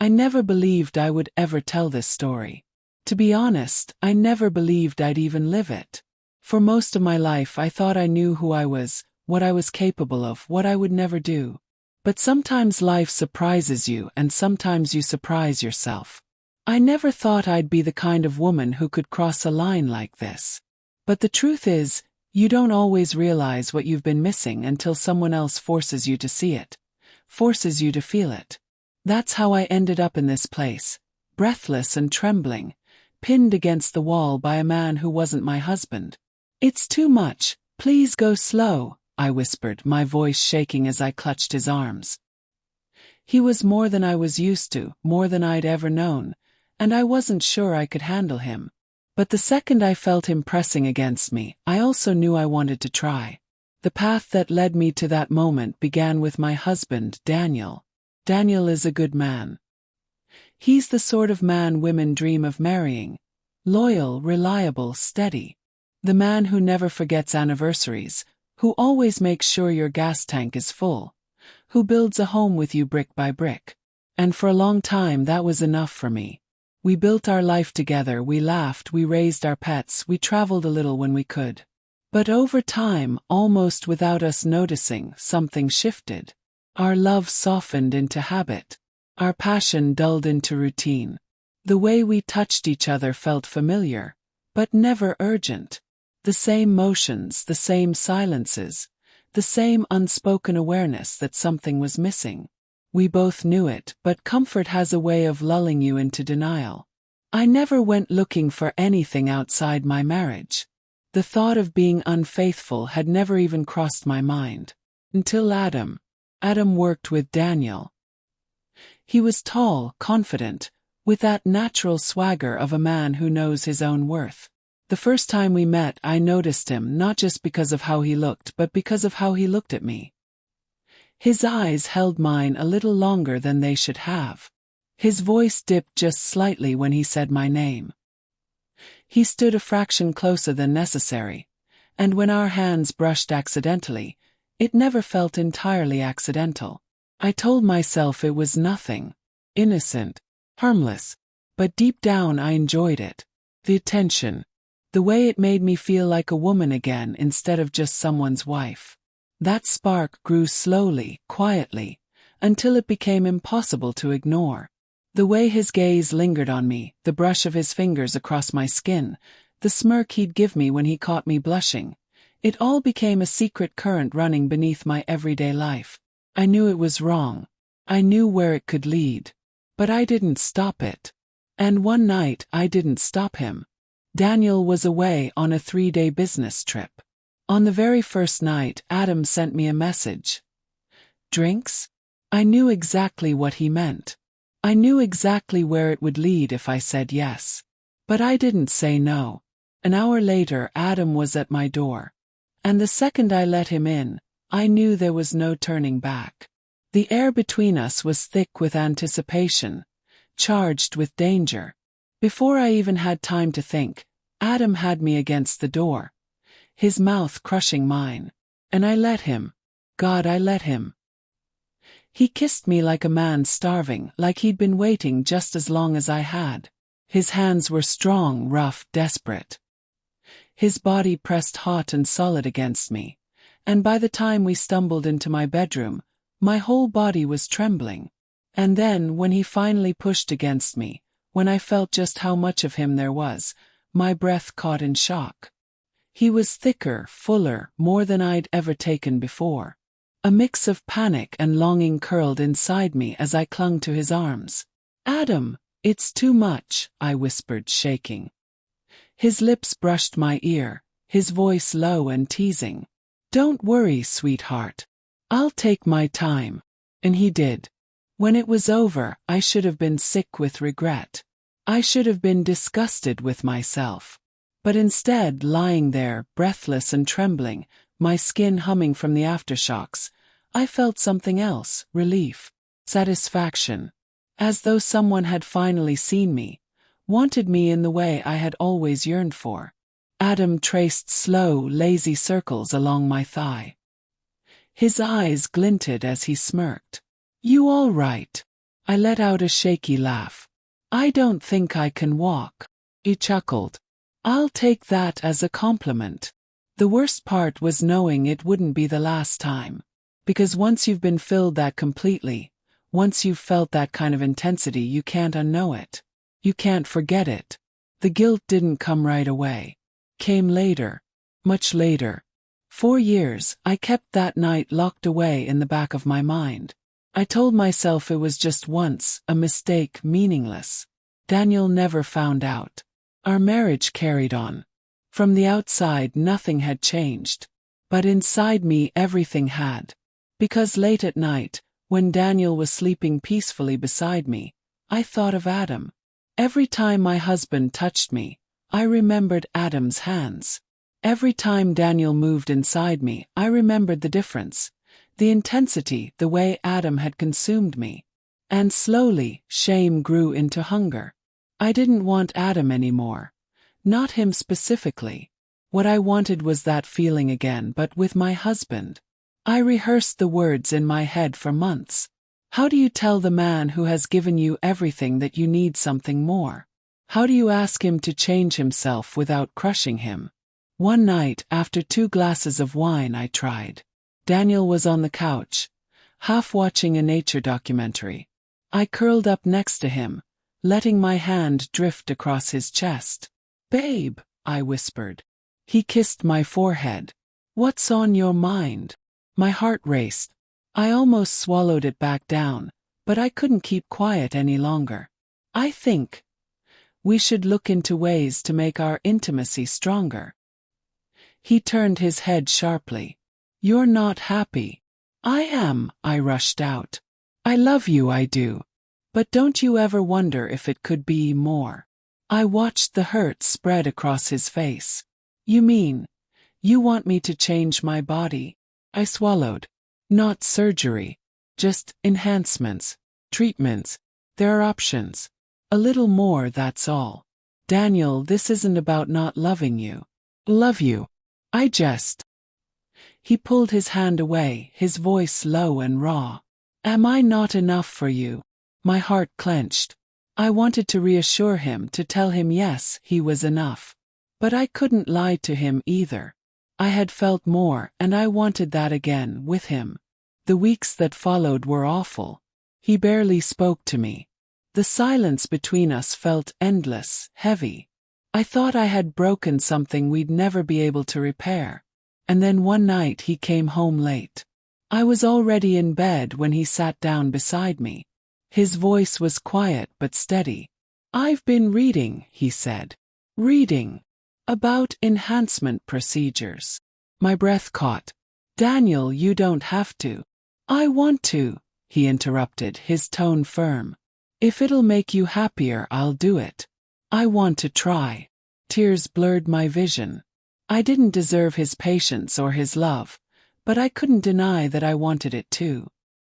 I never believed I would ever tell this story. To be honest, I never believed I'd even live it. For most of my life I thought I knew who I was, what I was capable of, what I would never do. But sometimes life surprises you and sometimes you surprise yourself. I never thought I'd be the kind of woman who could cross a line like this. But the truth is, you don't always realize what you've been missing until someone else forces you to see it, forces you to feel it. That's how I ended up in this place, breathless and trembling, pinned against the wall by a man who wasn't my husband. "It's too much, please go slow," I whispered, my voice shaking as I clutched his arms. He was more than I was used to, more than I'd ever known, and I wasn't sure I could handle him. But the second I felt him pressing against me, I also knew I wanted to try. The path that led me to that moment began with my husband, Daniel. Daniel is a good man. He's the sort of man women dream of marrying. Loyal, reliable, steady. The man who never forgets anniversaries, who always makes sure your gas tank is full, who builds a home with you brick by brick. And for a long time that was enough for me. We built our life together, we laughed, we raised our pets, we traveled a little when we could. But over time, almost without us noticing, something shifted. Our love softened into habit. Our passion dulled into routine. The way we touched each other felt familiar, but never urgent. The same motions, the same silences, the same unspoken awareness that something was missing. We both knew it, but comfort has a way of lulling you into denial. I never went looking for anything outside my marriage. The thought of being unfaithful had never even crossed my mind. Until Adam worked with Daniel. He was tall, confident, with that natural swagger of a man who knows his own worth. The first time we met, I noticed him not just because of how he looked, but because of how he looked at me. His eyes held mine a little longer than they should have. His voice dipped just slightly when he said my name. He stood a fraction closer than necessary, and when our hands brushed accidentally, it never felt entirely accidental. I told myself it was nothing. Innocent. Harmless. But deep down I enjoyed it. The attention. The way it made me feel like a woman again instead of just someone's wife. That spark grew slowly, quietly, until it became impossible to ignore. The way his gaze lingered on me, the brush of his fingers across my skin, the smirk he'd give me when he caught me blushing, it all became a secret current running beneath my everyday life. I knew it was wrong. I knew where it could lead. But I didn't stop it. And one night, I didn't stop him. Daniel was away on a 3-day business trip. On the very first night, Adam sent me a message. "Drinks?" I knew exactly what he meant. I knew exactly where it would lead if I said yes. But I didn't say no. An hour later, Adam was at my door. And the second I let him in, I knew there was no turning back. The air between us was thick with anticipation, charged with danger. Before I even had time to think, Adam had me against the door, his mouth crushing mine. And I let him. God, I let him. He kissed me like a man starving, like he'd been waiting just as long as I had. His hands were strong, rough, desperate. His body pressed hot and solid against me, and by the time we stumbled into my bedroom, my whole body was trembling. And then, when he finally pushed against me, when I felt just how much of him there was, my breath caught in shock. He was thicker, fuller, more than I'd ever taken before. A mix of panic and longing curled inside me as I clung to his arms. "Adam, it's too much," I whispered, shaking. His lips brushed my ear, his voice low and teasing. "Don't worry, sweetheart. I'll take my time." And he did. When it was over, I should have been sick with regret. I should have been disgusted with myself. But instead, lying there, breathless and trembling, my skin humming from the aftershocks, I felt something else, relief, satisfaction. As though someone had finally seen me, wanted me in the way I had always yearned for. Adam traced slow, lazy circles along my thigh. His eyes glinted as he smirked. "You all right?" I let out a shaky laugh. I don't think I can walk. He chuckled. I'll take that as a compliment. The worst part was knowing it wouldn't be the last time. Because once you've been filled that completely, once you've felt that kind of intensity, you can't unknow it. You can't forget it. The guilt didn't come right away. Came later. Much later. 4 years, I kept that night locked away in the back of my mind. I told myself it was just once, a mistake, meaningless. Daniel never found out. Our marriage carried on. From the outside, nothing had changed. But inside me, everything had. Because late at night, when Daniel was sleeping peacefully beside me, I thought of Adam. Every time my husband touched me, I remembered Adam's hands. Every time Daniel moved inside me, I remembered the difference. The intensity, the way Adam had consumed me. And slowly, shame grew into hunger. I didn't want Adam anymore. Not him specifically. What I wanted was that feeling again, but with my husband. I rehearsed the words in my head for months. How do you tell the man who has given you everything that you need something more? How do you ask him to change himself without crushing him? One night, after 2 glasses of wine, I tried. Daniel was on the couch, half watching a nature documentary. I curled up next to him, letting my hand drift across his chest. "Babe," I whispered. He kissed my forehead. "What's on your mind?" My heart raced. I almost swallowed it back down, but I couldn't keep quiet any longer. "I think we should look into ways to make our intimacy stronger." He turned his head sharply. "You're not happy." "I am," I rushed out. "I love you, I do. But don't you ever wonder if it could be more?" I watched the hurt spread across his face. "You mean, you want me to change my body?" I swallowed. "Not surgery. Just enhancements, treatments. There are options. A little more, that's all. Daniel, this isn't about not loving you. Love you. I just..." He pulled his hand away, his voice low and raw. "Am I not enough for you?" My heart clenched. I wanted to reassure him, to tell him yes, he was enough. But I couldn't lie to him either. I had felt more, and I wanted that again, with him. The weeks that followed were awful. He barely spoke to me. The silence between us felt endless, heavy. I thought I had broken something we'd never be able to repair. And then one night he came home late. I was already in bed when he sat down beside me. His voice was quiet but steady. "I've been reading," he said. "Reading. About enhancement procedures." My breath caught. "Daniel, you don't have to." "I want to," he interrupted, his tone firm. "If it'll make you happier, I'll do it. I want to try." Tears blurred my vision. I didn't deserve his patience or his love, but I couldn't deny that I wanted it too.